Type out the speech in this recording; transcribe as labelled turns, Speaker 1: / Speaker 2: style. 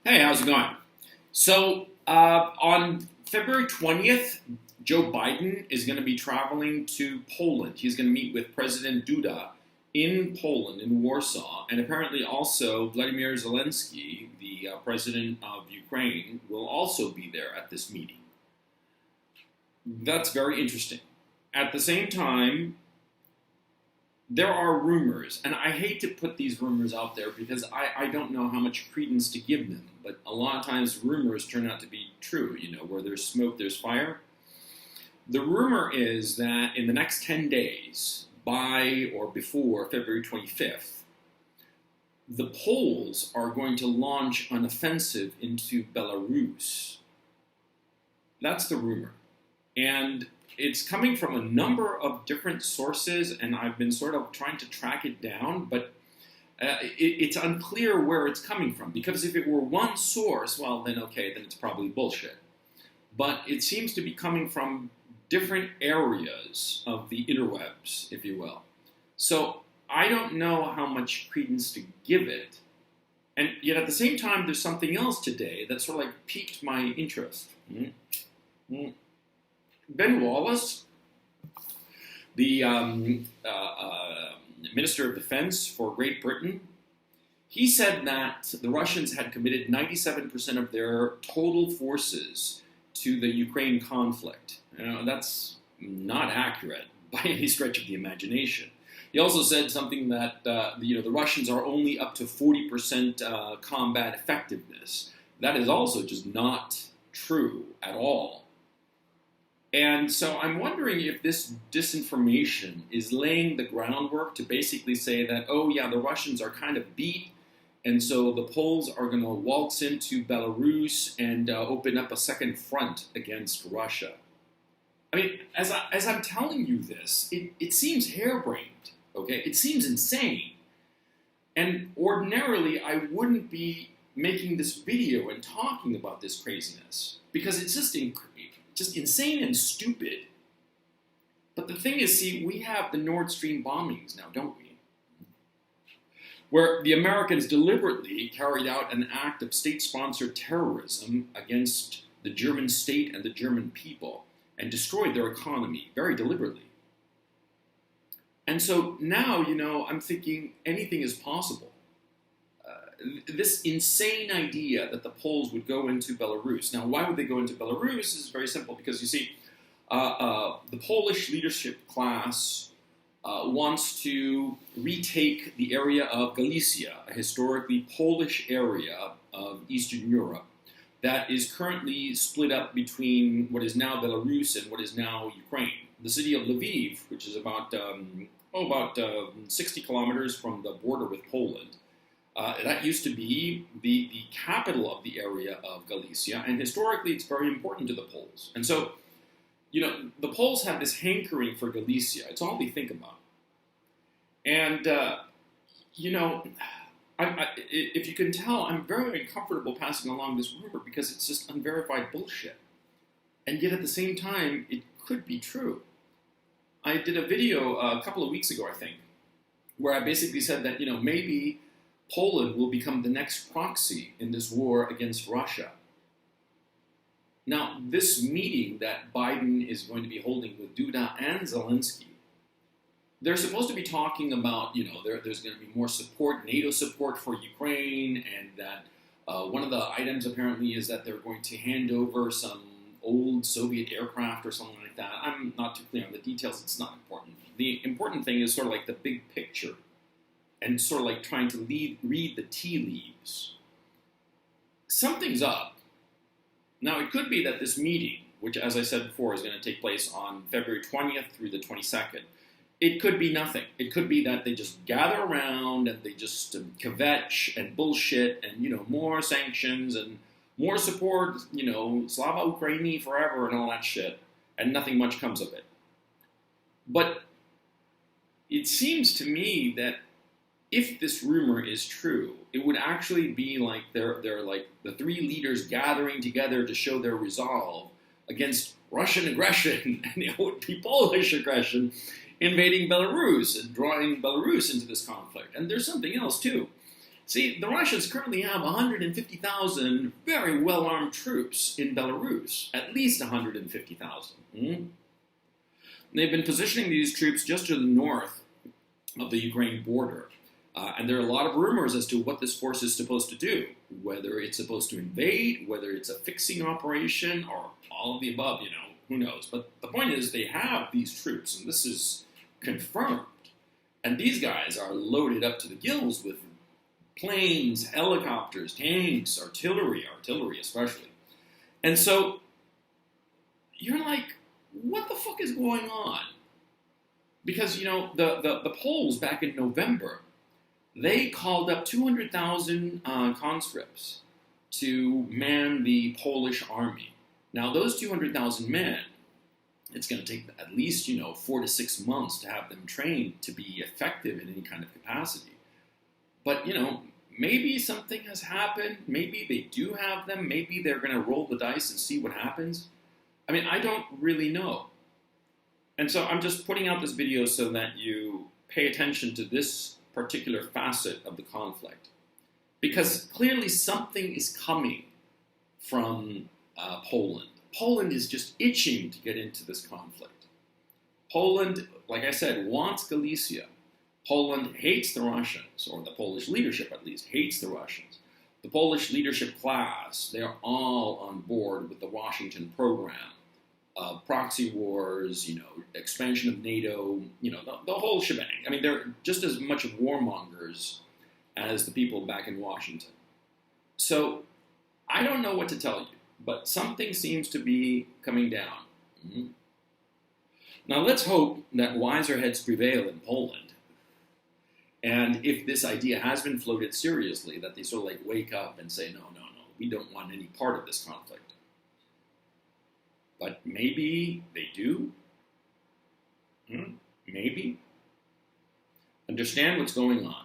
Speaker 1: Hey, how's it going? So, on February 20th, Joe Biden is going to be traveling to Poland. He's going to meet with President Duda in Poland, in Warsaw, and apparently also Vladimir Zelensky, the president of Ukraine, will also be there at this meeting. That's very interesting. At the same time, there are rumors, and I hate to put these rumors out there because I don't know how much credence to give them, but a lot of times rumors turn out to be true. Where there's smoke, there's fire. The rumor is that in the next 10 days, by or before February 25th, the Poles are going to launch an offensive into Belarus. That's the rumor. And it's coming from a number of different sources, and I've been sort of trying to track it down, but it's unclear where it's coming from. Because if it were one source, well, then okay, then it's probably bullshit. But it seems to be coming from different areas of the interwebs, if you will. So I don't know how much credence to give it. And yet at the same time, there's something else today that sort of like piqued my interest. Ben Wallace, the Minister of Defense for Great Britain, he said that the Russians had committed 97% of their total forces to the Ukraine conflict. That's not accurate by any stretch of the imagination. He also said something that the Russians are only up to 40% combat effectiveness. That is also just not true at all. And so I'm wondering if this disinformation is laying the groundwork to basically say that, oh yeah, the Russians are kind of beat, and so the Poles are going to waltz into Belarus and open up a second front against Russia. I mean, as I'm telling you this, it seems harebrained, okay? It seems insane. And ordinarily, I wouldn't be making this video and talking about this craziness, because it's just insane and stupid. But the thing is, see, we have the Nord Stream bombings now, don't we? Where the Americans deliberately carried out an act of state-sponsored terrorism against the German state and the German people and destroyed their economy very deliberately. And so now, I'm thinking anything is possible. This insane idea that the Poles would go into Belarus. Now, why would they go into Belarus is very simple, because you see, the Polish leadership class wants to retake the area of Galicia, a historically Polish area of Eastern Europe that is currently split up between what is now Belarus and what is now Ukraine. The city of Lviv, which is about 60 kilometers from the border with Poland, that used to be the capital of the area of Galicia, and historically it's very important to the Poles. And so, the Poles have this hankering for Galicia. It's all they think about. And, if you can tell, I'm very uncomfortable passing along this rumor because it's just unverified bullshit. And yet at the same time, it could be true. I did a video a couple of weeks ago, I think, where I basically said that, maybe Poland will become the next proxy in this war against Russia. Now, this meeting that Biden is going to be holding with Duda and Zelensky, they're supposed to be talking about, there's going to be more support, NATO support for Ukraine, and that one of the items apparently is that they're going to hand over some old Soviet aircraft or something like that. I'm not too clear on the details. It's not important. The important thing is sort of like the big picture, and sort of like trying to read the tea leaves. Something's up. Now, it could be that this meeting, which, as I said before, is going to take place on February 20th through the 22nd, it could be nothing. It could be that they just gather around and they just kvetch and bullshit and, more sanctions and more support, Slava Ukraini forever and all that shit, and nothing much comes of it. But it seems to me that if this rumor is true, it would actually be like they're like the three leaders gathering together to show their resolve against Russian aggression, and it would be Polish aggression, invading Belarus and drawing Belarus into this conflict. And there's something else too. See, the Russians currently have 150,000 very well-armed troops in Belarus, at least 150,000. They've been positioning these troops just to the north of the Ukraine border. And there are a lot of rumors as to what this force is supposed to do, whether it's supposed to invade, whether it's a fixing operation, or all of the above, who knows. But the point is they have these troops, and this is confirmed. And these guys are loaded up to the gills with planes, helicopters, tanks, artillery especially. And so you're like, what the fuck is going on? Because, the Poles back in November, they called up 200,000 conscripts to man the Polish army. Now, those 200,000 men, it's going to take at least, 4 to 6 months to have them trained to be effective in any kind of capacity. But, maybe something has happened. Maybe they do have them. Maybe they're going to roll the dice and see what happens. I mean, I don't really know. And so I'm just putting out this video so that you pay attention to this particular facet of the conflict. Because clearly something is coming from Poland. Poland is just itching to get into this conflict. Poland, like I said, wants Galicia. Poland hates the Russians, or the Polish leadership at least, hates the Russians. The Polish leadership class, they are all on board with the Washington program of proxy wars, expansion of NATO, the whole shebang. I mean, they're just as much warmongers as the people back in Washington. So I don't know what to tell you, but something seems to be coming down. Now let's hope that wiser heads prevail in Poland. And if this idea has been floated seriously, that they sort of wake up and say, no, we don't want any part of this conflict. But maybe they do. Maybe. Understand what's going on.